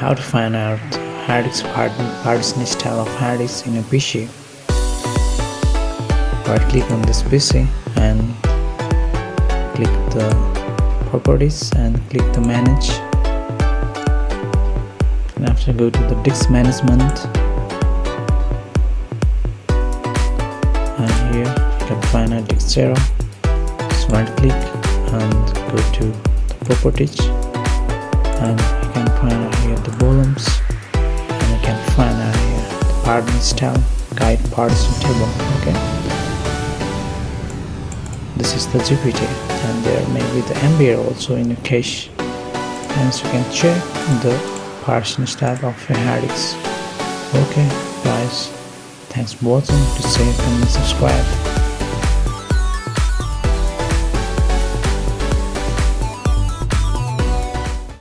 how to find out hard disk partition style of hard disk in a PC. Right click on this PC and click the properties and click the manage, and after go to the disk management, and here you can find a disk 0. Just right click and go to the properties, and you can find out here the volumes, and you can find out here the partition style guide partition table. Okay, this is the GPT, and there may be the MBR also in your cache, and so you can check the partition style of your hard disk. Okay guys, thanks for watching. To save and subscribe.